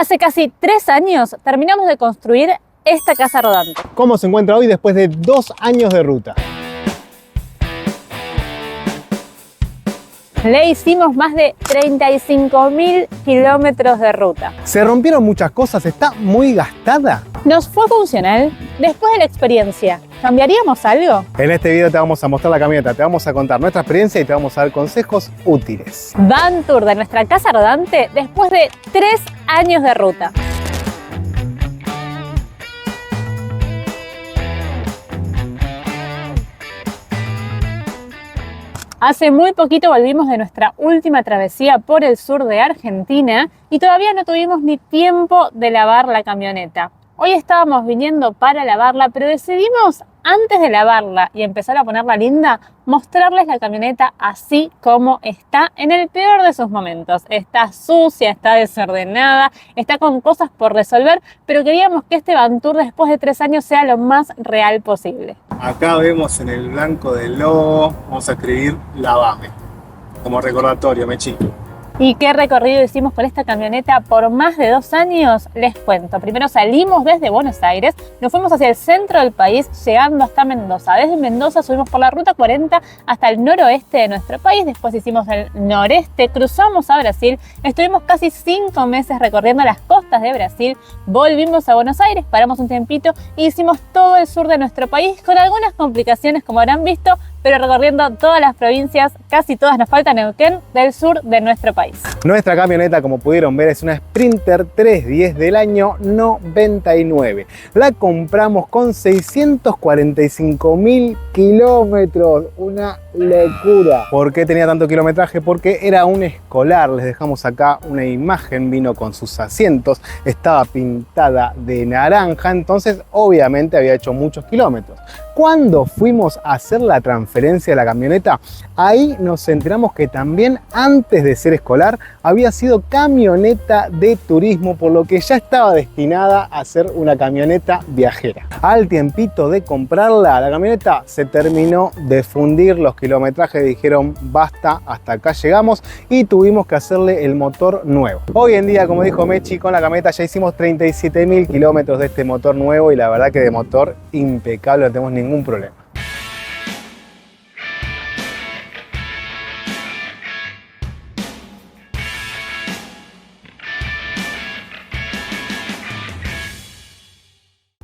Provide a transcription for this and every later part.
Hace casi 3 años terminamos de construir esta casa rodante. ¿Cómo se encuentra hoy después de 2 años de ruta? Le hicimos más de 35.000 kilómetros de ruta. ¿Se rompieron muchas cosas? ¿Está muy gastada? ¿Nos fue funcional? Después de la experiencia, ¿cambiaríamos algo? En este video te vamos a mostrar la camioneta, te vamos a contar nuestra experiencia y te vamos a dar consejos útiles. Van tour de nuestra casa rodante después de 3 años de ruta. Hace muy poquito volvimos de nuestra última travesía por el sur de Argentina y todavía no tuvimos ni tiempo de lavar la camioneta. Hoy estábamos viniendo para lavarla, pero decidimos, antes de lavarla y empezar a ponerla linda, mostrarles la camioneta así como está en el peor de sus momentos. Está sucia, está desordenada, está con cosas por resolver, pero queríamos que este Van Tour después de 3 años sea lo más real posible. Acá vemos en el blanco del logo, vamos a escribir Lavame, como recordatorio, Mechi. ¿Y qué recorrido hicimos con esta camioneta por más de 2 años? Les cuento. Primero salimos desde Buenos Aires, nos fuimos hacia el centro del país, llegando hasta Mendoza. Desde Mendoza subimos por la ruta 40 hasta el noroeste de nuestro país, después hicimos el noreste, cruzamos a Brasil, estuvimos casi 5 meses recorriendo las costas de Brasil, volvimos a Buenos Aires, paramos un tiempito y hicimos todo el sur de nuestro país con algunas complicaciones como habrán visto, pero recorriendo todas las provincias, casi todas, nos falta Neuquén, del sur de nuestro país. Nuestra camioneta, como pudieron ver, es una Sprinter 310 del año 99. La compramos con 645.000 kilómetros, una locura. ¿Por qué tenía tanto kilometraje? Porque era un escolar. Les dejamos acá una imagen, vino con sus asientos, estaba pintada de naranja, entonces obviamente había hecho muchos kilómetros. Cuando fuimos a hacer la transferencia de la camioneta, ahí nos enteramos que también antes de ser escolar había sido camioneta de turismo, por lo que ya estaba destinada a ser una camioneta viajera. Al tiempito de comprarla, la camioneta se terminó de fundir, los kilometrajes dijeron basta, hasta acá llegamos y tuvimos que hacerle el motor nuevo. Hoy en día, como dijo Mechi, con la camioneta ya hicimos 37.000 kilómetros de este motor nuevo y la verdad que de motor impecable, no tenemos ningún problema.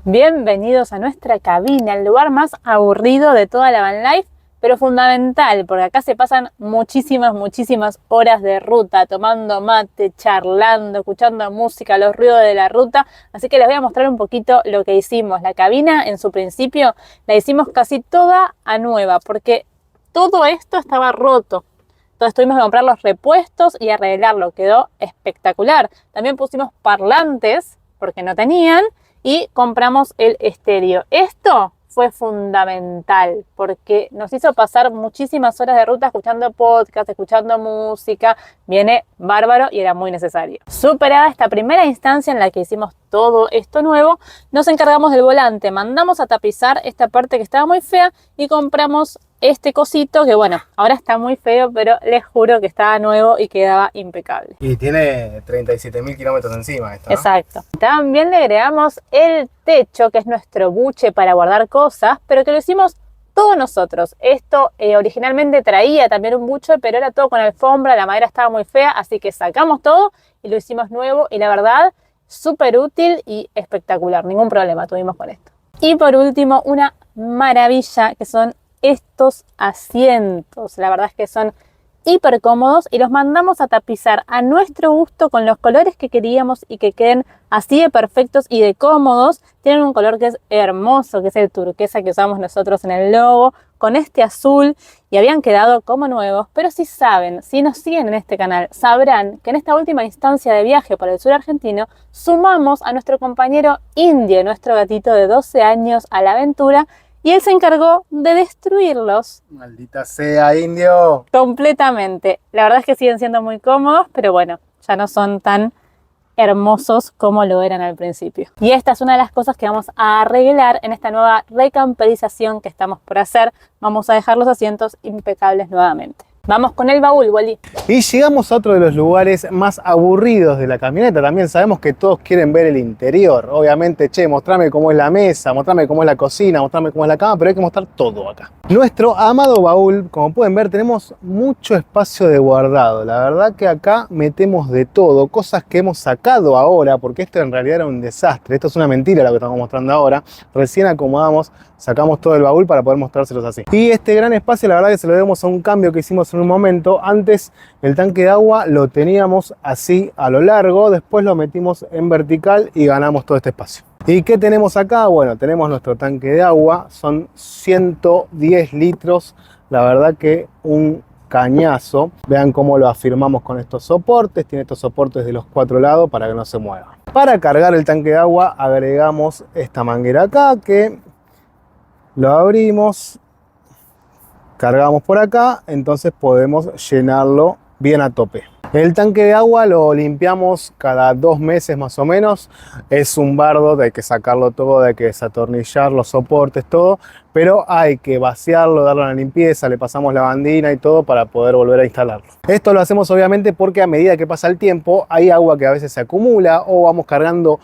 Bienvenidos a nuestra cabina, el lugar más aburrido de toda la van life, pero fundamental, porque acá se pasan muchísimas horas de ruta, tomando mate, charlando, escuchando música, los ruidos de la ruta, así que les voy a mostrar un poquito lo que hicimos. La cabina, en su principio, la hicimos casi toda a nueva, porque todo esto estaba roto. Entonces tuvimos que comprar los repuestos y arreglarlo, quedó espectacular. También pusimos parlantes, porque no tenían, y compramos el estéreo. Esto fue fundamental porque nos hizo pasar muchísimas horas de ruta escuchando podcast, escuchando música. Viene bárbaro y era muy necesario. Superada esta primera instancia en la que hicimos todo esto nuevo, nos encargamos del volante. Mandamos a tapizar esta parte que estaba muy fea y compramos este cosito que bueno, ahora está muy feo, pero les juro que estaba nuevo y quedaba impecable. Y tiene 37.000 kilómetros encima esto, ¿no? Exacto. También le agregamos el techo, que es nuestro buche para guardar cosas, pero que lo hicimos todos nosotros. Esto originalmente traía también un buche, pero era todo con alfombra, la madera estaba muy fea, así que sacamos todo y lo hicimos nuevo y la verdad, súper útil y espectacular. Ningún problema tuvimos con esto. Y por último, una maravilla que son estos asientos. La verdad es que son hiper cómodos y los mandamos a tapizar a nuestro gusto con los colores que queríamos y que queden así de perfectos y de cómodos. Tienen un color que es hermoso, que es el turquesa que usamos nosotros en el logo, con este azul, y habían quedado como nuevos. Pero si saben, si nos siguen en este canal, sabrán que en esta última instancia de viaje por el sur argentino sumamos a nuestro compañero Indio, nuestro gatito de 12 años, a la aventura, y él se encargó de destruirlos. Maldita sea, Indio. Completamente. La verdad es que siguen siendo muy cómodos, pero bueno, ya no son tan hermosos como lo eran al principio. Y esta es una de las cosas que vamos a arreglar en esta nueva recamperización que estamos por hacer. Vamos a dejar los asientos impecables nuevamente. Vamos con el baúl, Wally. Y llegamos a otro de los lugares más aburridos de la camioneta. También sabemos que todos quieren ver el interior. Obviamente, che, mostrame cómo es la mesa, mostrame cómo es la cocina, mostrame cómo es la cama, pero hay que mostrar todo acá. Nuestro amado baúl, como pueden ver, tenemos mucho espacio de guardado. La verdad que acá metemos de todo, cosas que hemos sacado ahora, porque esto en realidad era un desastre. Esto es una mentira lo que estamos mostrando ahora. Recién acomodamos, sacamos todo el baúl para poder mostrárselos así. Y este gran espacio, la verdad que se lo debemos a un cambio que hicimos en un momento. Antes el tanque de agua lo teníamos así a lo largo, después lo metimos en vertical y ganamos todo este espacio. ¿Y qué tenemos acá? Bueno, tenemos nuestro tanque de agua, son 110 litros, la verdad que un cañazo. Vean cómo lo afirmamos con estos soportes, tiene estos soportes de los 4 lados para que no se mueva. Para cargar el tanque de agua agregamos esta manguera acá que lo abrimos, cargamos por acá, entonces podemos llenarlo bien a tope. El tanque de agua lo limpiamos cada 2 meses más o menos. Es un bardo, hay que sacarlo todo, hay que desatornillar los soportes, todo. Pero hay que vaciarlo, darle una limpieza, le pasamos lavandina y todo para poder volver a instalarlo. Esto lo hacemos obviamente porque a medida que pasa el tiempo hay agua que a veces se acumula o vamos cargando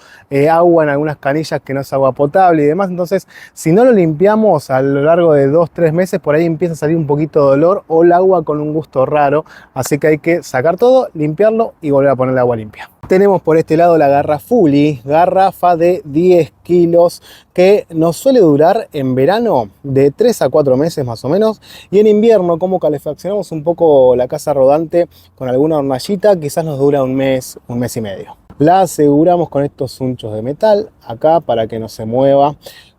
agua en algunas canillas que no es agua potable y demás. Entonces, si no lo limpiamos a lo largo de 2-3 meses, por ahí empieza a salir un poquito de olor o el agua con un gusto raro. Así que hay que sacar todo, limpiarlo y volver a poner el agua limpia. Tenemos por este lado la Garrafuli, garrafa de 10 kilos que nos suele durar en verano de 3 a 4 meses más o menos, y en invierno, como calefaccionamos un poco la casa rodante con alguna hornallita, quizás nos dura un mes y medio. La aseguramos con estos unchos de metal acá para que no se mueva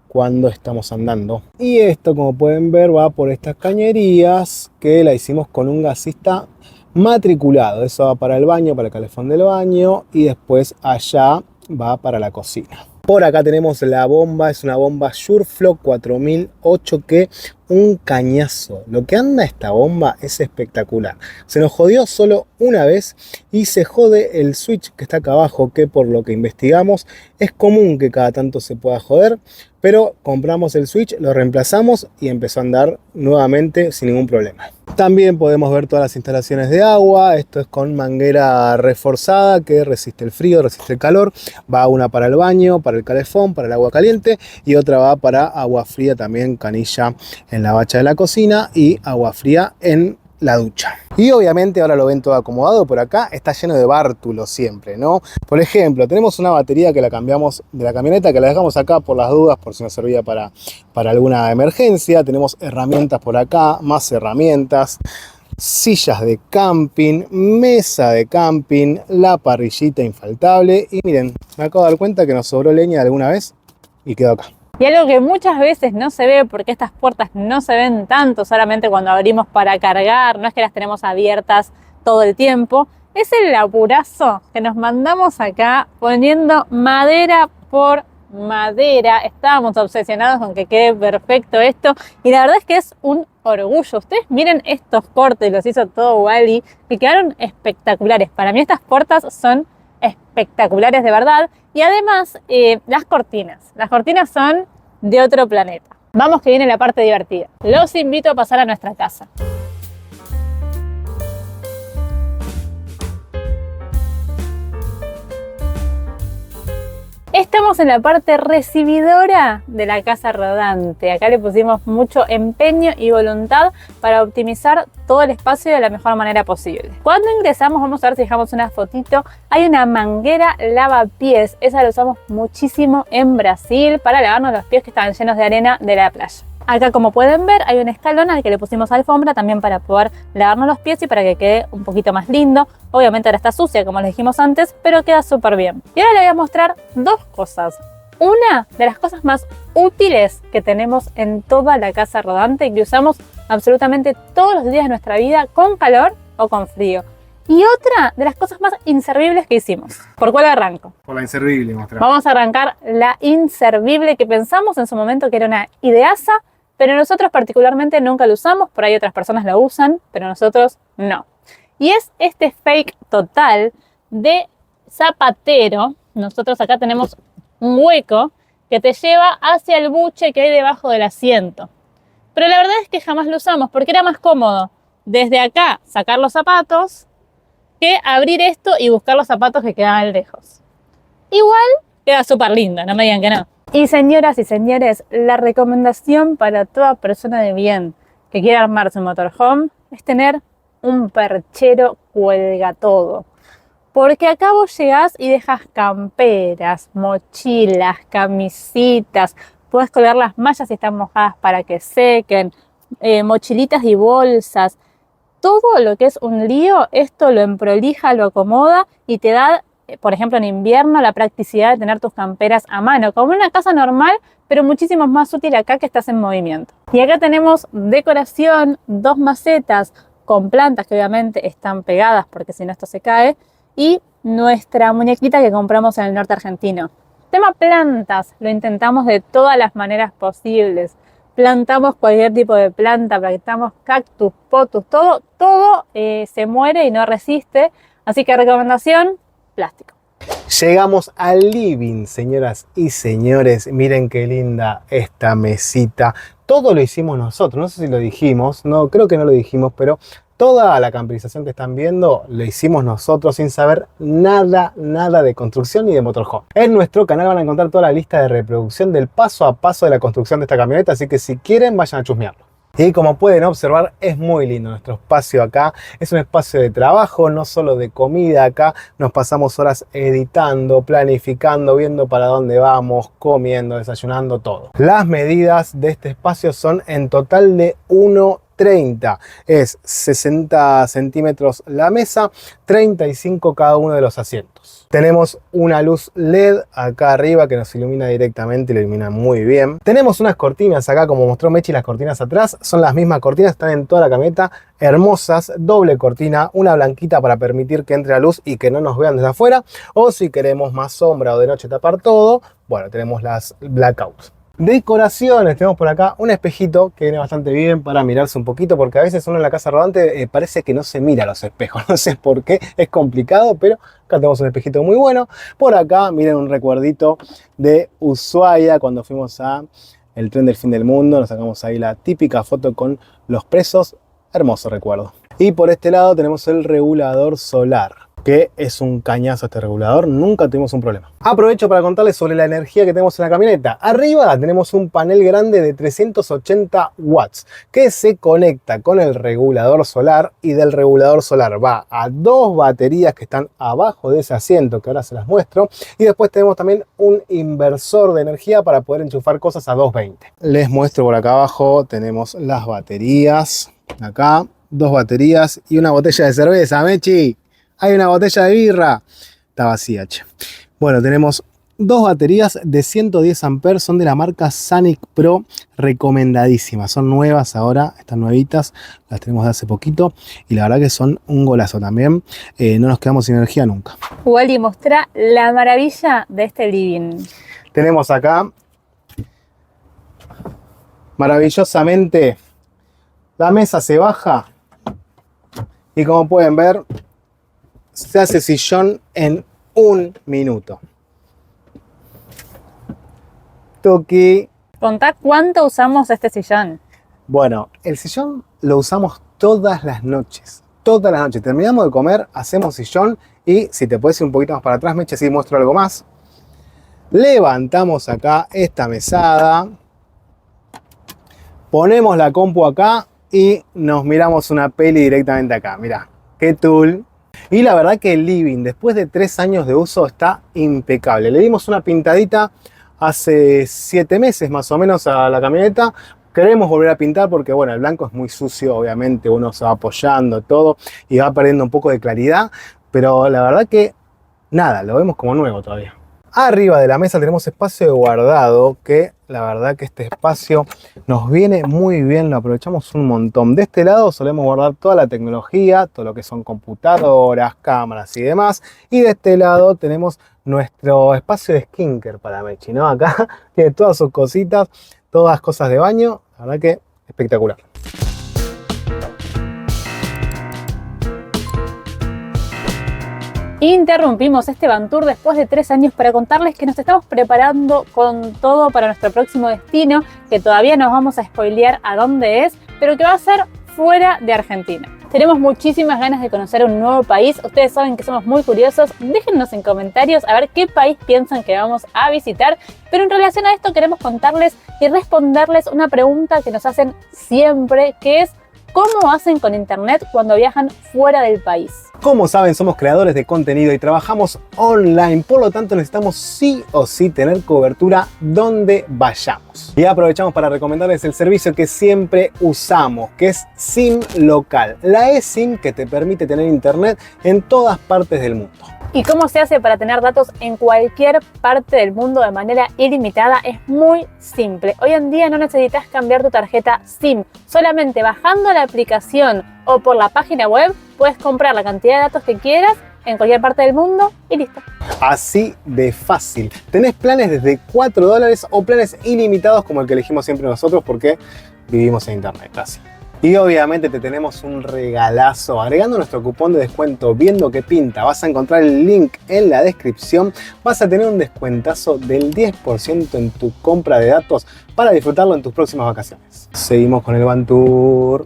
cuando estamos andando. Y esto, como pueden ver, va por estas cañerías que la hicimos con un gasista matriculado. Eso va para el baño, para el calefón del baño, y después allá va para la cocina. Por acá tenemos la bomba, es una bomba Sureflow 4008 que un cañazo. Lo que anda esta bomba es espectacular. Se nos jodió solo una vez y se jode el switch que está acá abajo, que por lo que investigamos es común que cada tanto se pueda joder, pero compramos el switch, lo reemplazamos y empezó a andar nuevamente sin ningún problema. También podemos ver todas las instalaciones de agua. Esto es con manguera reforzada que resiste el frío, resiste el calor. Va una para el baño, para el calefón, para el agua caliente, y otra va para agua fría también, canilla en la bacha de la cocina y agua fría en la ducha. Y obviamente ahora lo ven todo acomodado por acá, está lleno de bártulos siempre, ¿no? Por ejemplo, tenemos una batería que la cambiamos de la camioneta, que la dejamos acá por las dudas, por si nos servía para alguna emergencia. Tenemos herramientas por acá, más herramientas, sillas de camping, mesa de camping, la parrillita infaltable. Y miren, me acabo de dar cuenta que nos sobró leña alguna vez y quedó acá. Y algo que muchas veces no se ve, porque estas puertas no se ven tanto solamente cuando abrimos para cargar, no es que las tenemos abiertas todo el tiempo, es el laburazo que nos mandamos acá poniendo madera por madera. Estábamos obsesionados con que quede perfecto esto y la verdad es que es un orgullo. Ustedes miren estos cortes, los hizo todo Wally, que quedaron espectaculares. Para mí estas puertas son espectaculares de verdad. Y además las cortinas son de otro planeta. Vamos que viene la parte divertida. Los invito a pasar a nuestra casa. Estamos en la parte recibidora de la casa rodante. Acá le pusimos mucho empeño y voluntad para optimizar todo el espacio de la mejor manera posible. Cuando ingresamos, vamos a ver si dejamos una fotito, hay una manguera lavapiés. Esa la usamos muchísimo en Brasil para lavarnos los pies que estaban llenos de arena de la playa. Acá, como pueden ver, hay un escalón al que le pusimos alfombra también para poder lavarnos los pies y para que quede un poquito más lindo. Obviamente ahora está sucia, como les dijimos antes, pero queda súper bien. Y ahora les voy a mostrar dos cosas. Una de las cosas más útiles que tenemos en toda la casa rodante y que usamos absolutamente todos los días de nuestra vida, con calor o con frío. Y otra de las cosas más inservibles que hicimos. ¿Por cuál arranco? Por la inservible, mostramos. Vamos a arrancar la inservible, que pensamos en su momento que era una ideaza, pero nosotros particularmente nunca lo usamos. Por ahí otras personas lo usan, pero nosotros no. Y es este fake total de zapatero. Nosotros acá tenemos un hueco que te lleva hacia el buche que hay debajo del asiento. Pero la verdad es que jamás lo usamos porque era más cómodo desde acá sacar los zapatos que abrir esto y buscar los zapatos que quedaban lejos. Igual queda súper lindo, no me digan que no. Y señoras y señores, la recomendación para toda persona de bien que quiera armar su motorhome es tener un perchero cuelga todo. Porque acá vos llegás y dejas camperas, mochilas, camisitas, podés colgar las mallas si están mojadas para que sequen, mochilitas y bolsas. Todo lo que es un lío, esto lo emprolija, lo acomoda y te da, por ejemplo en invierno, la practicidad de tener tus camperas a mano, como en una casa normal, pero muchísimo más útil acá que estás en movimiento. Y acá tenemos decoración, 2 macetas con plantas que obviamente están pegadas porque si no esto se cae, y nuestra muñequita que compramos en el norte argentino. Tema plantas, lo intentamos de todas las maneras posibles. Plantamos cualquier tipo de planta, plantamos cactus, potus, todo se muere y no resiste. Así que recomendación, plástico. Llegamos al living, señoras y señores. Miren qué linda esta mesita. Todo lo hicimos nosotros, no sé si lo dijimos, no, creo que no lo dijimos, pero toda la camperización que están viendo lo hicimos nosotros sin saber nada de construcción ni de motorhome. En nuestro canal van a encontrar toda la lista de reproducción del paso a paso de la construcción de esta camioneta, así que si quieren vayan a chusmearlo. Y como pueden observar, es muy lindo nuestro espacio acá. Es un espacio de trabajo, no solo de comida. Acá nos pasamos horas editando, planificando, viendo para dónde vamos, comiendo, desayunando, todo. Las medidas de este espacio son en total de 1,30. Es 60 centímetros la mesa, 35 cada uno de los asientos. Tenemos una luz LED acá arriba que nos ilumina directamente, lo ilumina muy bien. Tenemos unas cortinas acá, como mostró Mechi, las cortinas atrás son las mismas cortinas, están en toda la camioneta, hermosas, doble cortina, una blanquita para permitir que entre la luz y que no nos vean desde afuera, o si queremos más sombra o de noche tapar todo, bueno, tenemos las blackouts. Decoraciones, tenemos por acá un espejito que viene bastante bien para mirarse un poquito, porque a veces uno en la casa rodante parece que no se mira a los espejos, no sé por qué, es complicado, pero acá tenemos un espejito muy bueno. Por acá miren un recuerdito de Ushuaia cuando fuimos a el tren del fin del mundo, nos sacamos ahí la típica foto con los presos, hermoso recuerdo. Y por este lado tenemos el regulador solar, que es un cañazo este regulador, nunca tuvimos un problema. Aprovecho para contarles sobre la energía que tenemos en la camioneta. Arriba tenemos un panel grande de 380 watts que se conecta con el regulador solar, y del regulador solar va a 2 baterías que están abajo de ese asiento, que ahora se las muestro, y después tenemos también un inversor de energía para poder enchufar cosas a 220. Les muestro por acá abajo, tenemos las baterías, acá 2 baterías y una botella de cerveza, Mechi. Hay una botella de birra. Está vacía, che. Bueno, tenemos 2 baterías de 110 amperes. Son de la marca Sanic Pro. Recomendadísimas. Son nuevas ahora. Están nuevitas. Las tenemos de hace poquito. Y la verdad que son un golazo también. No nos quedamos sin energía nunca. Wally, mostrá la maravilla de este living. Tenemos acá, maravillosamente, la mesa se baja. Y como pueden ver, se hace sillón en 1 minuto. Toki. Contá cuánto usamos este sillón. Bueno, el sillón lo usamos todas las noches. Todas las noches. Terminamos de comer, hacemos sillón y si te puedes ir un poquito más para atrás, Meche, si muestro algo más. Levantamos acá esta mesada. Ponemos la compu acá y nos miramos una peli directamente acá. Mirá, qué tool. Y la verdad que el living, después de 3 años de uso, está impecable. Le dimos una pintadita hace 7 meses más o menos a la camioneta. Queremos volver a pintar porque, bueno, el blanco es muy sucio, obviamente, uno se va apoyando todo y va perdiendo un poco de claridad. Pero la verdad que, nada, lo vemos como nuevo todavía. Arriba de la mesa tenemos espacio de guardado, que la verdad que este espacio nos viene muy bien, lo aprovechamos un montón. De este lado solemos guardar toda la tecnología, todo lo que son computadoras, cámaras y demás. Y de este lado tenemos nuestro espacio de skincare para Mechi, ¿no? Acá tiene todas sus cositas, todas cosas de baño, la verdad que espectacular. Interrumpimos este Van Tour después de 3 años para contarles que nos estamos preparando con todo para nuestro próximo destino, que todavía nos vamos a spoilear a dónde es, pero que va a ser fuera de Argentina. Tenemos muchísimas ganas de conocer un nuevo país. Ustedes saben que somos muy curiosos. Déjennos en comentarios a ver qué país piensan que vamos a visitar. Pero en relación a esto queremos contarles y responderles una pregunta que nos hacen siempre, que es ¿cómo hacen con internet cuando viajan fuera del país? Como saben, somos creadores de contenido y trabajamos online, por lo tanto necesitamos sí o sí tener cobertura donde vayamos. Y aprovechamos para recomendarles el servicio que siempre usamos, que es SIM Local, la eSIM que te permite tener internet en todas partes del mundo. ¿Y cómo se hace para tener datos en cualquier parte del mundo de manera ilimitada? Es muy simple. Hoy en día no necesitas cambiar tu tarjeta SIM. Solamente bajando la aplicación o por la página web puedes comprar la cantidad de datos que quieras en cualquier parte del mundo y listo. Así de fácil. Tenés planes desde $4 o planes ilimitados como el que elegimos siempre nosotros porque vivimos en internet casi. Y obviamente te tenemos un regalazo. Agregando nuestro cupón de descuento Viendo que Pinta, vas a encontrar el link en la descripción. Vas a tener un descuentazo del 10% en tu compra de datos para disfrutarlo en tus próximas vacaciones. Seguimos con el Van Tour.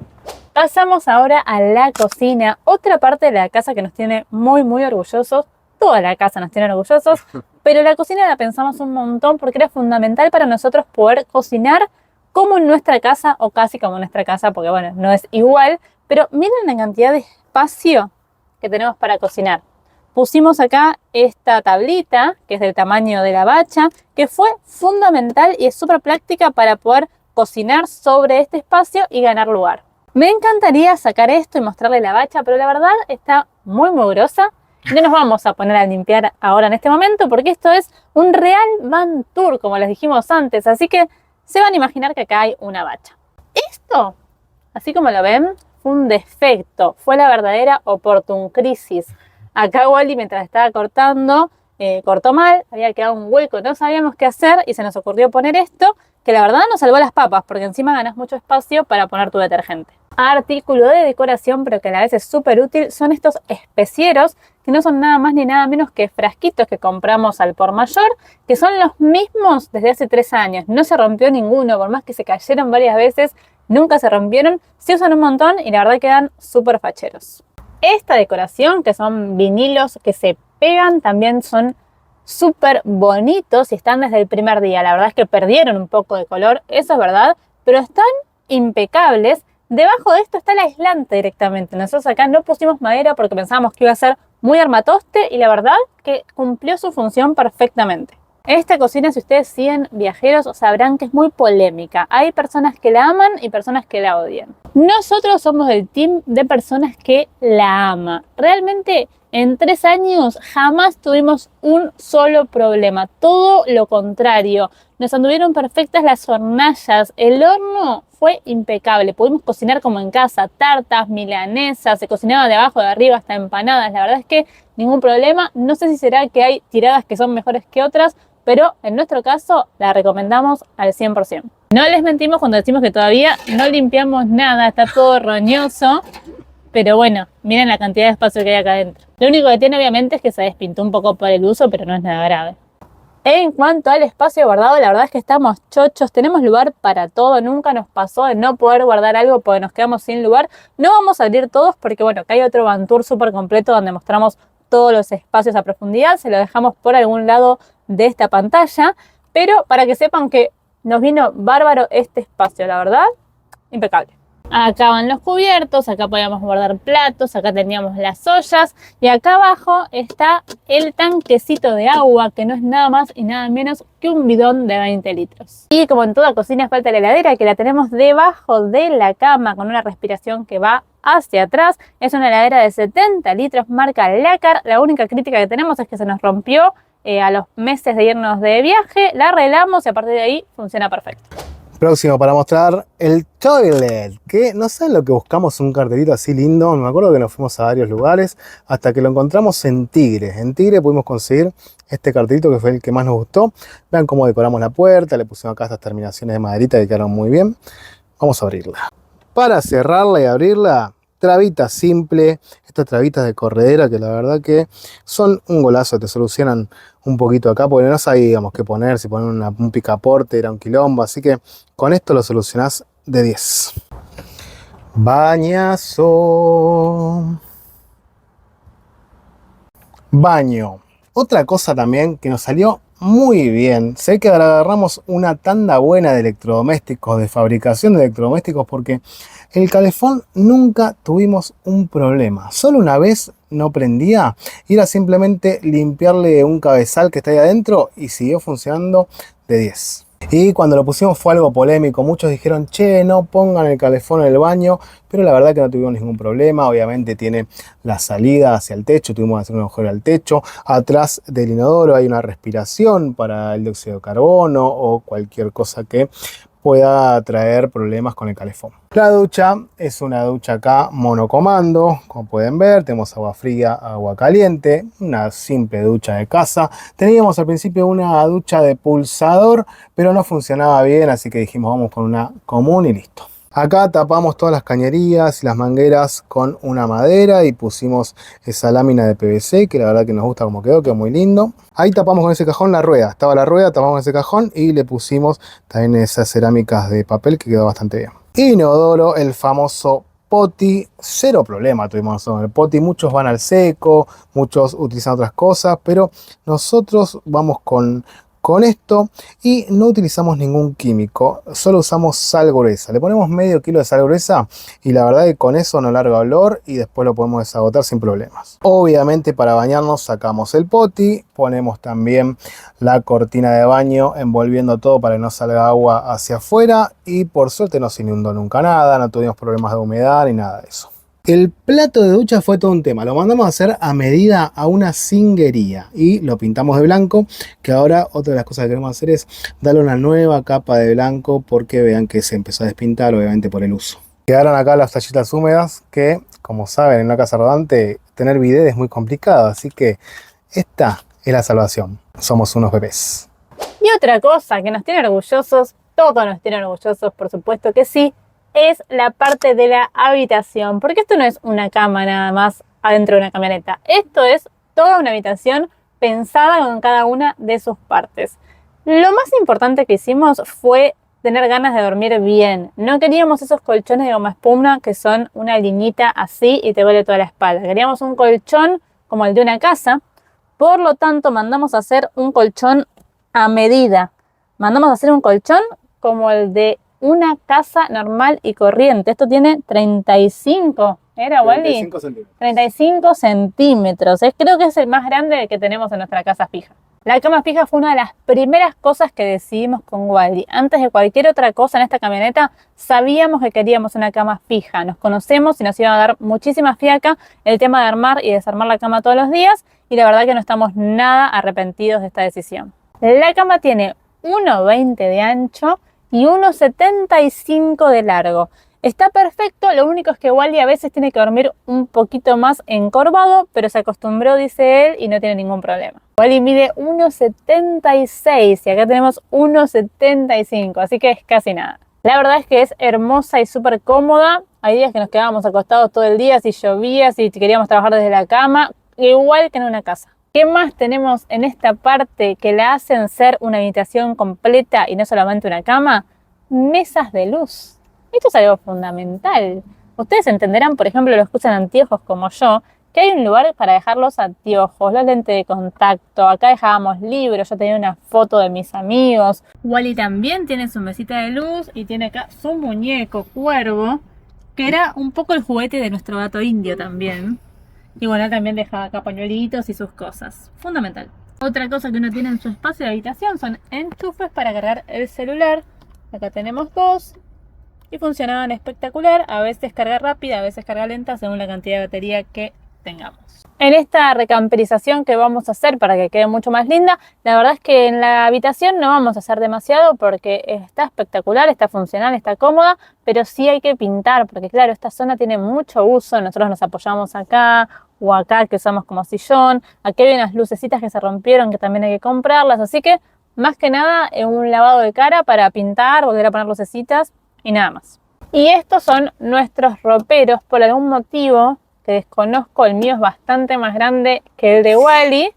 Pasamos ahora a la cocina, otra parte de la casa que nos tiene muy orgullosos. Toda la casa nos tiene orgullosos, pero la cocina la pensamos un montón porque era fundamental para nosotros poder cocinar como en nuestra casa, o casi como en nuestra casa, porque bueno, no es igual, pero miren la cantidad de espacio que tenemos para cocinar. Pusimos acá esta tablita, que es del tamaño de la bacha, que fue fundamental y es súper práctica para poder cocinar sobre este espacio y ganar lugar. Me encantaría sacar esto y mostrarle la bacha, pero la verdad está muy grosa. No nos vamos a poner a limpiar ahora en este momento, porque esto es un real Van Tour, como les dijimos antes, así que se van a imaginar que acá hay una bacha. Esto, así como lo ven, fue un defecto, fue la verdadera opportun crisis. Acá Wally, mientras estaba cortando, cortó mal, había quedado un hueco, no sabíamos qué hacer y se nos ocurrió poner esto, que la verdad nos salvó las papas, porque encima ganas mucho espacio para poner tu detergente. Artículo de decoración, pero que a la vez es súper útil, son estos especieros, que no son nada más ni nada menos que frasquitos que compramos al por mayor, que son los mismos desde hace 3 años. No se rompió ninguno, por más que se cayeron varias veces, nunca se rompieron, se usan un montón y la verdad quedan súper facheros. Esta decoración, que son vinilos que se pegan, también son súper bonitos y están desde el primer día. La verdad es que perdieron un poco de color, eso es verdad, pero están impecables. Debajo de esto está el aislante directamente. Nosotros acá no pusimos madera porque pensábamos que iba a ser muy armatoste y la verdad que cumplió su función perfectamente. Esta cocina, si ustedes siguen viajeros, sabrán que es muy polémica. Hay personas que la aman y personas que la odian. Nosotros somos del team de personas que la ama. Realmente en 3 años jamás tuvimos un solo problema. Todo lo contrario. Nos anduvieron perfectas las hornallas. El horno fue impecable. Pudimos cocinar como en casa. Tartas, milanesas, se cocinaba de abajo, de arriba, hasta empanadas. La verdad es que ningún problema. No sé si será que hay tiradas que son mejores que otras, pero en nuestro caso la recomendamos al 100%. No les mentimos cuando decimos que todavía no limpiamos nada, está todo roñoso, pero bueno, miren la cantidad de espacio que hay acá adentro. Lo único que tiene obviamente es que se despintó un poco por el uso, pero no es nada grave. En cuanto al espacio guardado, la verdad es que estamos chochos, tenemos lugar para todo, nunca nos pasó de no poder guardar algo porque nos quedamos sin lugar. No vamos a abrir todos porque bueno, acá hay otro Van Tour súper completo donde mostramos todos los espacios a profundidad, se lo dejamos por algún lado de esta pantalla, pero para que sepan que nos vino bárbaro este espacio, la verdad, impecable. Acá van los cubiertos, acá podíamos guardar platos, acá teníamos las ollas y acá abajo está el tanquecito de agua que no es nada más y nada menos que un bidón de 20 litros. Y como en toda cocina falta la heladera que la tenemos debajo de la cama con una respiración que va hacia atrás. Es una heladera de 70 litros marca Lacar. La única crítica que tenemos es que se nos rompió a los meses de irnos de viaje, la arreglamos y a partir de ahí funciona perfecto. Próximo para mostrar el toilet, que no saben lo que buscamos, un cartelito así lindo. Me acuerdo que nos fuimos a varios lugares hasta que lo encontramos en Tigre. En Tigre pudimos conseguir este cartelito que fue el que más nos gustó. Vean cómo decoramos la puerta, le pusimos acá estas terminaciones de maderita que quedaron muy bien. Vamos a abrirla. Para cerrarla y abrirla, trabita simple, estas trabitas de corredera que la verdad que son un golazo, te solucionan un poquito acá porque no sabíamos qué poner, si poner un picaporte era un quilombo, así que con esto lo solucionás de 10. Bañazo. Baño. Otra cosa también que nos salió muy bien. Sé que agarramos una tanda buena de electrodomésticos, de fabricación de electrodomésticos, porque el calefón nunca tuvimos un problema. Solo una vez no prendía y era simplemente limpiarle un cabezal que está ahí adentro y siguió funcionando de 10. Y cuando lo pusimos fue algo polémico, muchos dijeron, che, no pongan el calefón en el baño, pero la verdad que no tuvimos ningún problema. Obviamente tiene la salida hacia el techo, tuvimos que hacer un agujero al techo. Atrás del inodoro hay una respiración para el dióxido de carbono o cualquier cosa que pueda traer problemas con el calefón. La ducha es una ducha acá monocomando, como pueden ver, tenemos agua fría, agua caliente, una simple ducha de casa. Teníamos al principio una ducha de pulsador, pero no funcionaba bien, así que dijimos vamos con una común y listo. Acá tapamos todas las cañerías y las mangueras con una madera y pusimos esa lámina de PVC que la verdad que nos gusta como quedó muy lindo. Ahí tapamos con ese cajón la rueda, estaba la rueda, tapamos ese cajón y le pusimos también esas cerámicas de papel que quedó bastante bien. Inodoro, el famoso poti, cero problema tuvimos con el poti, muchos van al seco, muchos utilizan otras cosas, pero nosotros vamos con esto y no utilizamos ningún químico, solo usamos sal gruesa. Le ponemos medio kilo de sal gruesa y la verdad que con eso no larga olor y después lo podemos desagotar sin problemas. Obviamente para bañarnos sacamos el poti, ponemos también la cortina de baño envolviendo todo para que no salga agua hacia afuera y por suerte no se inundó nunca nada, no tuvimos problemas de humedad ni nada de eso. El plato de ducha fue todo un tema, lo mandamos a hacer a medida a una zinguería y lo pintamos de blanco, que ahora otra de las cosas que queremos hacer es darle una nueva capa de blanco porque vean que se empezó a despintar obviamente por el uso. Quedaron acá las toallitas húmedas que, como saben, en una casa rodante tener bidet es muy complicado, así que esta es la salvación, somos unos bebés. Y otra cosa que nos tiene orgullosos, todos nos tienen orgullosos, por supuesto que sí, es la parte de la habitación, porque esto no es una cama nada más adentro de una camioneta, esto es toda una habitación pensada con cada una de sus partes. Lo más importante que hicimos fue tener ganas de dormir bien. No queríamos esos colchones de goma espuma que son una liñita así y te duele toda la espalda. Queríamos un colchón como el de una casa, por lo tanto mandamos a hacer un colchón a medida. Mandamos a hacer un colchón como el de una casa normal y corriente. Esto tiene 35, ¿era, Wally? 35 centímetros. 35 centímetros. Creo que es el más grande que tenemos en nuestra casa fija. La cama fija fue una de las primeras cosas que decidimos con Wally. Antes de cualquier otra cosa en esta camioneta, sabíamos que queríamos una cama fija. Nos conocemos y nos iba a dar muchísima fiaca el tema de armar y desarmar la cama todos los días. Y la verdad que no estamos nada arrepentidos de esta decisión. La cama tiene 1,20 de ancho y 1,75 de largo. Está perfecto, lo único es que Wally a veces tiene que dormir un poquito más encorvado, pero se acostumbró, dice él, y no tiene ningún problema. Wally mide 1,76 y acá tenemos 1,75, así que es casi nada. La verdad es que es hermosa y súper cómoda. Hay días que nos quedábamos acostados todo el día, si llovía, si queríamos trabajar desde la cama, igual que en una casa. ¿Qué más tenemos en esta parte que la hacen ser una habitación completa y no solamente una cama? Mesas de luz. Esto es algo fundamental. Ustedes entenderán, por ejemplo, los que usan anteojos como yo, que hay un lugar para dejar los anteojos, los lentes de contacto. Acá dejábamos libros, yo tenía una foto de mis amigos. Wally también tiene su mesita de luz y tiene acá su muñeco cuervo, que era un poco el juguete de nuestro gato indio también. Y bueno, también dejaba acá pañuelitos y sus cosas. Fundamental. Otra cosa que uno tiene en su espacio de habitación son enchufes para cargar el celular. Acá tenemos dos. Y funcionaban espectacular. A veces carga rápida, a veces carga lenta, según la cantidad de batería que tengamos. En esta recamperización que vamos a hacer para que quede mucho más linda, la verdad es que en la habitación no vamos a hacer demasiado porque está espectacular, está funcional, está cómoda, pero sí hay que pintar porque claro, esta zona tiene mucho uso. Nosotros nos apoyamos acá o acá que usamos como sillón. Aquí hay unas lucecitas que se rompieron que también hay que comprarlas, así que más que nada un lavado de cara para pintar, volver a poner lucecitas y nada más. Y estos son nuestros roperos. Por algún motivo que desconozco, el mío es bastante más grande que el de Wally,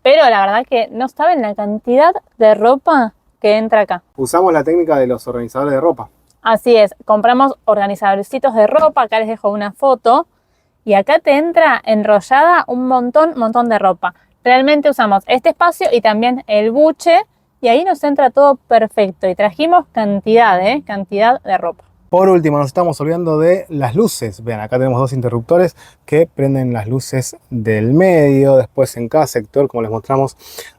pero la verdad que no saben la cantidad de ropa que entra acá. Usamos la técnica de los organizadores de ropa. Así es, compramos organizadorcitos de ropa, acá les dejo una foto, y acá te entra enrollada un montón de ropa. Realmente usamos este espacio y también el buche, y ahí nos entra todo perfecto. Y trajimos cantidad de ropa. Por último, nos estamos olvidando de las luces. Vean, acá tenemos 2 interruptores que prenden las luces del medio. Después en cada sector, como les mostramos,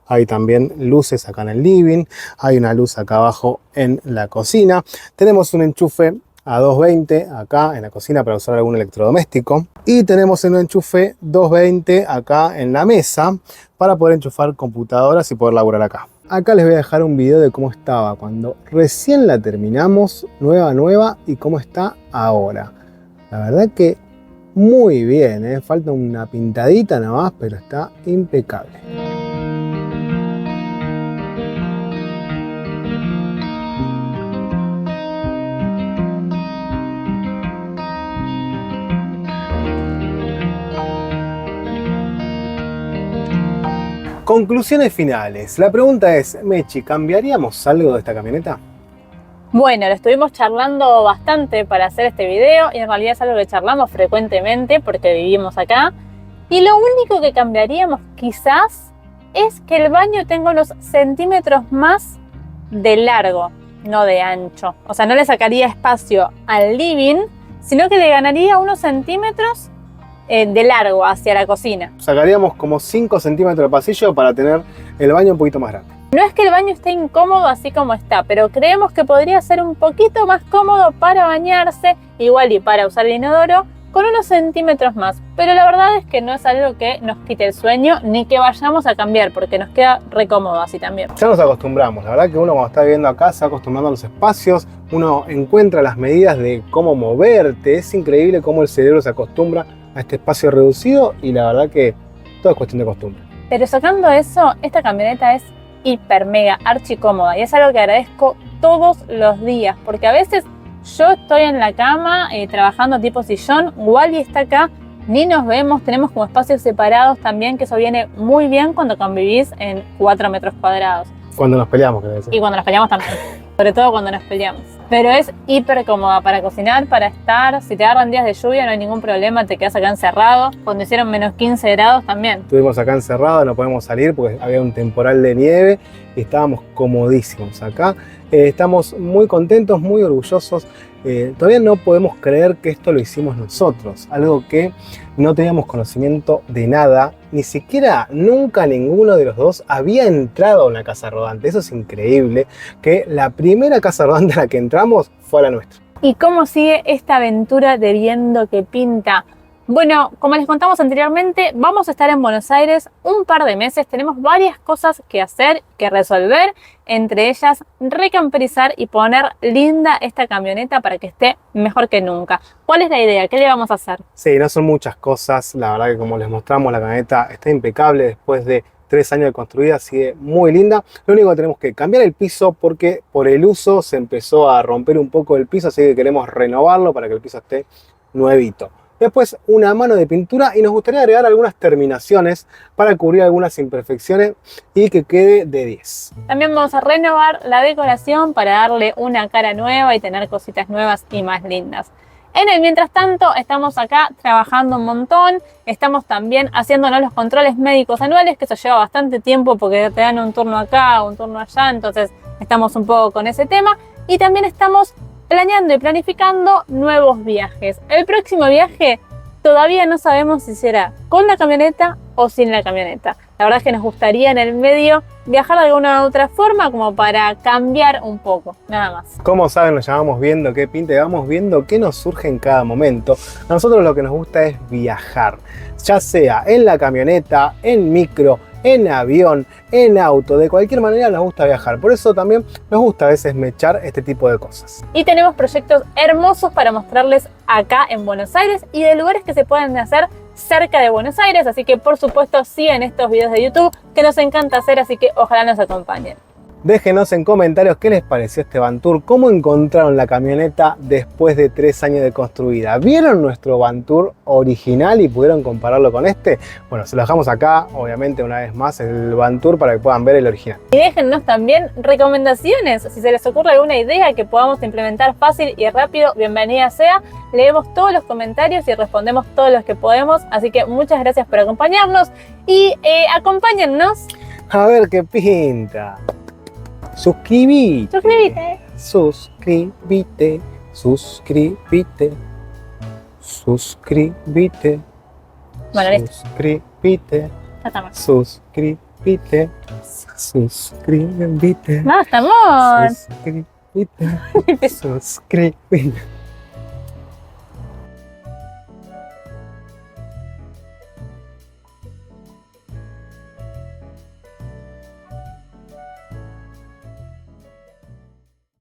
hay también luces acá en el living. Hay una luz acá abajo en la cocina. Tenemos un enchufe a 220 acá en la cocina para usar algún electrodoméstico. Y tenemos un enchufe 220 acá en la mesa para poder enchufar computadoras y poder laburar acá. Acá les voy a dejar un video de cómo estaba cuando recién la terminamos, nueva, y cómo está ahora. La verdad que muy bien, ¿eh? Falta una pintadita nada más, pero está impecable. Conclusiones finales. La pregunta es, Mechi, ¿cambiaríamos algo de esta camioneta? Bueno, lo estuvimos charlando bastante para hacer este video y en realidad es algo que charlamos frecuentemente porque vivimos acá. Y lo único que cambiaríamos quizás es que el baño tenga unos centímetros más de largo, no de ancho. O sea, no le sacaría espacio al living, sino que le ganaría unos centímetros de largo hacia la cocina. Sacaríamos como 5 centímetros de pasillo para tener el baño un poquito más grande. No es que el baño esté incómodo así como está, pero creemos que podría ser un poquito más cómodo para bañarse, igual y para usar el inodoro, con unos centímetros más. Pero la verdad es que no es algo que nos quite el sueño, ni que vayamos a cambiar, porque nos queda re cómodo así también. Ya nos acostumbramos, la verdad que uno cuando está viviendo acá se va acostumbrando a los espacios, uno encuentra las medidas de cómo moverte, es increíble cómo el cerebro se acostumbra a este espacio reducido y la verdad que todo es cuestión de costumbre. Pero sacando eso, esta camioneta es hiper, mega, archi cómoda y es algo que agradezco todos los días, porque a veces yo estoy en la cama trabajando tipo sillón, Wally está acá, ni nos vemos, tenemos como espacios separados también, que eso viene muy bien cuando convivís en 4 metros cuadrados. Cuando nos peleamos, creo que. Y cuando nos peleamos también, sobre todo cuando nos peleamos. Pero es hiper cómoda para cocinar, para estar. Si te agarran días de lluvia no hay ningún problema, te quedas acá encerrado. Cuando hicieron menos 15 grados también. Estuvimos acá encerrados, no podemos salir porque había un temporal de nieve y estábamos comodísimos acá. Estamos muy contentos, muy orgullosos. Todavía no podemos creer que esto lo hicimos nosotros, algo que no teníamos conocimiento de nada, ni siquiera nunca ninguno de los dos había entrado a una casa rodante. Eso es increíble, que la primera casa rodante a la que entramos fue a la nuestra. ¿Y cómo sigue esta aventura de Viendo que Pinta? Bueno, como les contamos anteriormente, vamos a estar en Buenos Aires un par de meses. Tenemos varias cosas que hacer, que resolver, entre ellas recamperizar y poner linda esta camioneta para que esté mejor que nunca. ¿Cuál es la idea? ¿Qué le vamos a hacer? Sí, no son muchas cosas. La verdad que como les mostramos, la camioneta está impecable. Después de 3 años de construida, sigue muy linda. Lo único que tenemos que cambiar el piso porque por el uso se empezó a romper un poco el piso, así que queremos renovarlo para que el piso esté nuevito. Después una mano de pintura y nos gustaría agregar algunas terminaciones para cubrir algunas imperfecciones y que quede de 10. También vamos a renovar la decoración para darle una cara nueva y tener cositas nuevas y más lindas. En el mientras tanto estamos acá trabajando un montón, estamos también haciéndonos los controles médicos anuales, que eso lleva bastante tiempo porque te dan un turno acá, un turno allá, entonces estamos un poco con ese tema y también estamos planeando y planificando nuevos viajes. El próximo viaje todavía no sabemos si será con la camioneta o sin la camioneta. La verdad es que nos gustaría en el medio viajar de alguna u otra forma como para cambiar un poco, nada más. Como saben, nos llamamos Viendo qué Pinta y vamos viendo qué nos surge en cada momento. A nosotros lo que nos gusta es viajar, ya sea en la camioneta, en micro, en avión, en auto, de cualquier manera nos gusta viajar. Por eso también nos gusta a veces mechar este tipo de cosas. Y tenemos proyectos hermosos para mostrarles acá en Buenos Aires y de lugares que se pueden hacer cerca de Buenos Aires, así que por supuesto sigan estos videos de YouTube que nos encanta hacer, así que ojalá nos acompañen. Déjenos en comentarios qué les pareció este Vantour, cómo encontraron la camioneta después de 3 años de construida. ¿Vieron nuestro Vantour original y pudieron compararlo con este? Bueno, se lo dejamos acá, obviamente una vez más el Vantour para que puedan ver el original. Y déjennos también recomendaciones, si se les ocurre alguna idea que podamos implementar fácil y rápido, bienvenida sea. Leemos todos los comentarios y respondemos todos los que podemos, así que muchas gracias por acompañarnos y acompáñennos. A ver qué pinta. Suscribite. Suscríbete. Suscríbete. Suscríbete. Suscríbete. Bueno, listo. Suscríbete. Ya estamos. Suscríbete. Suscríbete. Basta, amor. Suscríbete. Suscríbete.